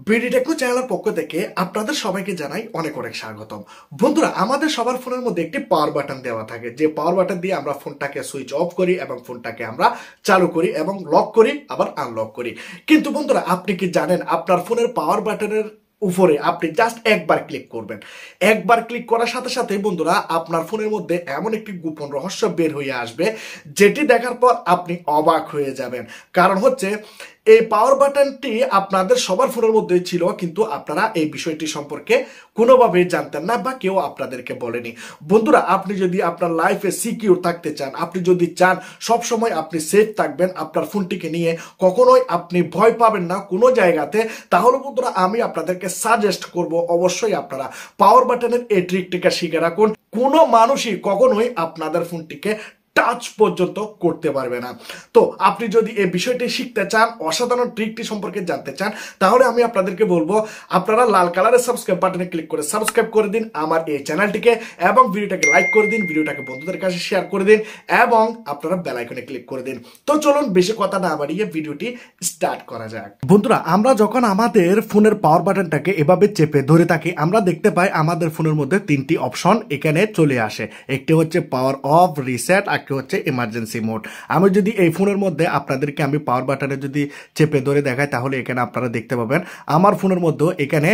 বিডিটেকনো চ্যানেলের পক্ষ থেকে আপনাদের সবাইকে জানাই অনেক অনেক স্বাগতম। বন্ধুরা, আমাদের সবার ফোনের মধ্যে একটি পাওয়ার বাটন দেওয়া থাকে, যে পাওয়ার বাটন দিয়ে আমরা ফোনটাকে সুইচ অফ করি এবং ফোনটাকে আমরা চালু করি এবং লক করি, আবার আনলক করি। কিন্তু বন্ধুরা, আপনি কি জানেন আপনার ফোনের পাওয়ার বাটনের উপরে আপনি জাস্ট একবার ক্লিক করবেন। একবার ক্লিক করার সাথে সাথে বন্ধুরা, আপনার ফোনের মধ্যে এমন একটি গোপন রহস্য বের হয়ে আসবে, যেটি দেখার পর আপনি অবাক হয়ে যাবেন। কারণ হচ্ছে এই পাওয়ার বাটনটি আপনাদের সবার ফোনের মধ্যেই ছিল, কিন্তু আপনারা এই বিষয়টি সম্পর্কে কোনোভাবেই জানতেন না বা কেউ আপনাদেরকে বলেনি। বন্ধুরা, আপনি যদি আপনার লাইফে সিকিউর থাকতে চান, আপনি যদি চান সবসময় আপনি সেফ থাকবেন আপনার ফোনটিকে নিয়ে, কখনোই আপনি ভয় পাবেন না কোনো জায়গাতে, তাহলে বন্ধুরা আমি আপনাদেরকে সাজেস্ট করব অবশ্যই আপনারা পাওয়ার বাটনের এই ট্রিকটিকে শিখে রাখুন। কোনো মানুষই কখনোই আপনাদের ফোনটিকে টাচ পর্যন্ত করতে পারবে না। তো আপনি যদি এই বিষয়টি শিখতে চান, অসাধারণ ট্রিকটি সম্পর্কে জানতে চান, তাহলে আমি আপনাদেরকে বলবো আপনারা লাল কালারের সাবস্ক্রাইব বাটনে ক্লিক করে সাবস্ক্রাইব করে দিন আমার এই চ্যানেলটিকে, এবং ভিডিওটাকে লাইক করে দিন, ভিডিওটাকে বন্ধুদের কাছে শেয়ার করে দিন, এবং আপনারা বেল আইকনে ক্লিক করে দিন। তো চলুন বেশি কথা না বাড়িয়ে ভিডিওটি স্টার্ট করা যাক। বন্ধুরা, আমরা যখন আমাদের ফোনের পাওয়ার বাটনটাকে এভাবে চেপে ধরে থাকি, আমরা দেখতে পাই আমাদের ফোনের মধ্যে তিনটি অপশন এখানে চলে আসে। একটি হচ্ছে পাওয়ার অফ, রিসেট, একটি হচ্ছে ইমার্জেন্সি মোড। আমি যদি এই ফোনের মধ্যে আপনাদেরকে আমি পাওয়ার বাটনে যদি চেপে ধরে দেখাই, তাহলে এখানে আপনারা দেখতে পাবেন আমার ফোনের মধ্যে এখানে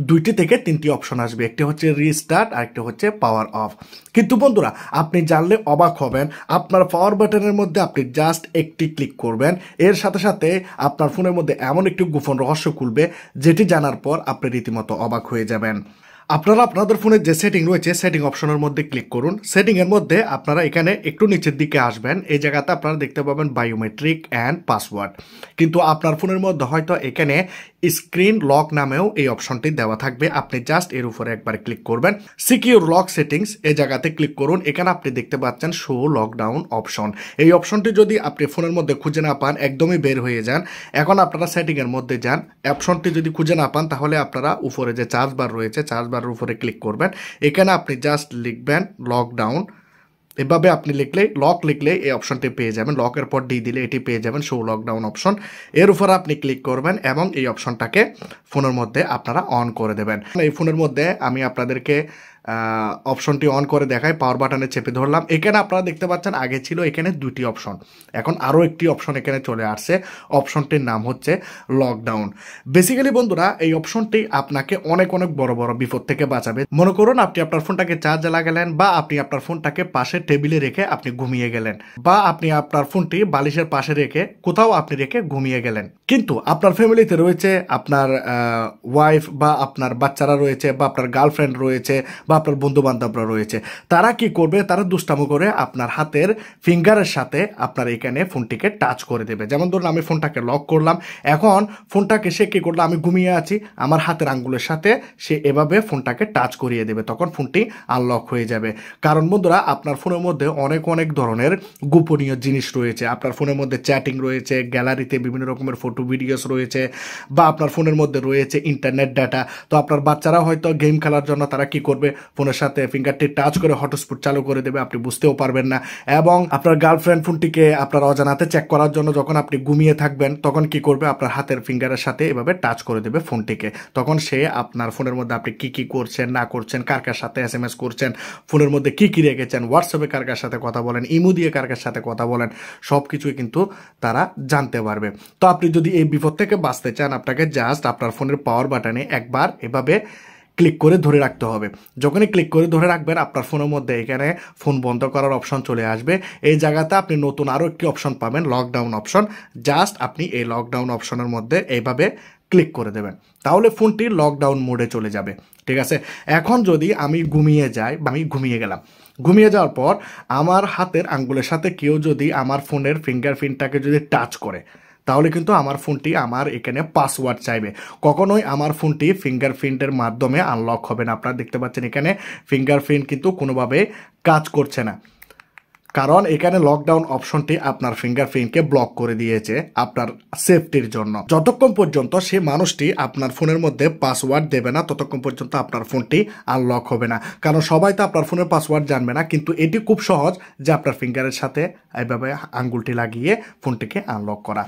দুইটি থেকে তিনটি অপশন আসবে। একটি হচ্ছে রিস্টার্ট আর একটি হচ্ছে পাওয়ার অফ। কিন্তু বন্ধুরা, আপনি জানলে অবাক হবেন, আপনার পাওয়ার বাটনের মধ্যে আপনি জাস্ট একটি ক্লিক করবেন, এর সাথে সাথে আপনার ফোনের মধ্যে এমন একটি গোপন রহস্য খুলবে, যেটি জানার পর আপনি রীতিমতো অবাক হয়ে যাবেন। আপনারা আপনাদের ফোনে যে সেটিং রয়েছে, সেটিং অপশনের মধ্যে ক্লিক করুন। সেটিং এর মধ্যে আপনারা এখানে একটু নিচের দিকে আসবেন, এই জায়গাতে আপনারা দেখতে পাবেন বায়োমেট্রিক অ্যান্ড পাসওয়ার্ড। কিন্তু আপনার ফোনের মধ্যে হয়তো এখানে স্ক্রিন লক নামেও এই অপশনটি দেওয়া থাকবে। আপনি জাস্ট এর উপরে একবার ক্লিক করবেন। সিকিউর লক সেটিংস এই জায়গাতে ক্লিক করুন। এখানে আপনি দেখতে পাচ্ছেন শো লকডাউন অপশন। এই অপশনটি যদি আপনি ফোনের মধ্যে খুঁজে না পান, একদমই বের হয়ে যান। এখন আপনারা সেটিং এর মধ্যে যান, অপশনটি যদি খুঁজে না পান, তাহলে আপনারা উপরে যে চার্জ বার রয়েছে, চার্জ বারের উপরে ক্লিক করবেন। এখানে আপনি জাস্ট লিখবেন লকডাউন। এভাবে আপনি লিখলে এই অপশনটি পেয়ে যাবেন। লকের পর ডি দিলে এটি পেয়ে যাবেন, শো লকডাউন অপশন। এর উপর আপনি ক্লিক করবেন এবং এই অপশনটাকে ফোনের মধ্যে আপনারা অন করে দেবেন। এই ফোনের মধ্যে আমি আপনাদেরকে অপশনটি অন করে দেখাই। পাওয়ার বাটনে চেপে ধরলাম। এখানে আপনারা দেখতে পাচ্ছেন আগে ছিল এখানে দুটি অপশন, এখন আরও একটি অপশন এখানে চলে আসছে। অপশনটির নাম হচ্ছে লকডাউন। বেসিক্যালি বন্ধুরা, এই অপশনটি আপনাকে অনেক অনেক বড় বড় বিপদ থেকে বাঁচাবে। মনে করুন আপনি আপনার ফোনটাকে চার্জে লাগালেন, বা আপনি আপনার ফোনটাকে পাশে টেবিলে রেখে আপনি ঘুমিয়ে গেলেন, বা আপনি আপনার ফোনটি বালিশের পাশে রেখে কোথাও আপনি রেখে ঘুমিয়ে গেলেন, কিন্তু আপনার ফ্যামিলিতে রয়েছে আপনার ওয়াইফ, বা আপনার বাচ্চারা রয়েছে, বা আপনার গার্লফ্রেন্ড রয়েছে, বা আপনার বন্ধু বান্ধবরা রয়েছে। তারা কি করবে? তারা দুষ্টামো করে আপনার হাতের ফিঙ্গারের সাথে আপনার এখানে ফোনটিকে টাচ করে দেবে। যেমন ধরুন আমি ফোনটাকে লক করলাম, এখন ফোনটাকে সে কি করলো, আমি ঘুমিয়ে আছি, আমার হাতের আঙ্গুলের সাথে সে এভাবে ফোনটাকে টাচ করিয়ে দেবে, তখন ফোনটি আনলক হয়ে যাবে। কারণ বন্ধুরা, আপনার ফোনের মধ্যে অনেক অনেক ধরনের গোপনীয় জিনিস রয়েছে। আপনার ফোনের মধ্যে চ্যাটিং রয়েছে, গ্যালারিতে বিভিন্ন রকমের ফটো ভিডিওস রয়েছে, বা আপনার ফোনের মধ্যে রয়েছে ইন্টারনেট ডাটা। তো আপনার বাচ্চারা হয়তো গেম খেলার জন্য তারা কি করবে, ফোনের সাথে ফিঙ্গারটি টাচ করে হটস্পট চালু করে দেবে, আপনি বুঝতেও পারবেন না। এবং আপনার গার্লফ্রেন্ড ফোনটিকে আপনার অজানাতে চেক করার জন্য যখন আপনি ঘুমিয়ে থাকবেন, তখন কি করবে, আপনার হাতের ফিঙ্গারের সাথে এভাবে টাচ করে দেবে ফোনটিকে। তখন সে আপনার ফোনের মধ্যে আপনি কি কি করছেন না করছেন, কার কার সাথে SMS করছেন, ফোনের মধ্যে কি কি রেখেছেন, হোয়াটসঅ্যাপে কার কার সাথে কথা বলেন, ইমো দিয়ে কার কার সাথে কথা বলেন, সব কিছুই কিন্তু তারা জানতে পারবে। তো আপনি যদি এই বিপদ থেকে বাঁচতে চান, আপনাকে জাস্ট আপনার ফোনের পাওয়ার বাটনে একবার এভাবে ক্লিক করে ধরে রাখতে হবে। যখনই ক্লিক করে ধরে রাখবেন, আপনার ফোনের মধ্যে এখানে ফোন বন্ধ করার অপশন চলে আসবে। এই জায়গাতে আপনি নতুন আরও একটি অপশন পাবেন, লকডাউন অপশন। জাস্ট আপনি এই লকডাউন অপশনের মধ্যে এইভাবে ক্লিক করে দেবেন, তাহলে ফোনটি লকডাউন মোডে চলে যাবে। ঠিক আছে। এখন যদি আমি ঘুমিয়ে যাই, বা আমি ঘুমিয়ে গেলাম, ঘুমিয়ে যাওয়ার পর আমার হাতের আঙ্গুলের সাথে কেউ যদি আমার ফোনের ফিঙ্গারপ্রিন্টটাকে যদি টাচ করে, তাহলে কিন্তু আমার ফোনটি আমার এখানে পাসওয়ার্ড চাইবে। কখনোই আমার ফোনটি ফিঙ্গারপ্রিন্টের মাধ্যমে আনলক হবে না। আপনারা দেখতে পাচ্ছেন এখানে ফিঙ্গারপ্রিন্ট কিন্তু কোনোভাবে কাজ করছে না, কারণ এখানে লকডাউন অপশনটি আপনার ফিঙ্গারপ্রিন্টকে ব্লক করে দিয়েছে আপনার সেফটির জন্য। যতক্ষণ পর্যন্ত সে মানুষটি আপনার ফোনের মধ্যে পাসওয়ার্ড দেবে না, ততক্ষণ পর্যন্ত আপনার ফোনটি আনলক হবে না। কারণ সবাই তো আপনার ফোনের পাসওয়ার্ড জানবে না, কিন্তু এটি খুব সহজ যে আপনার ফিঙ্গারের সাথে এইভাবে আঙ্গুলটি লাগিয়ে ফোনটিকে আনলক করা।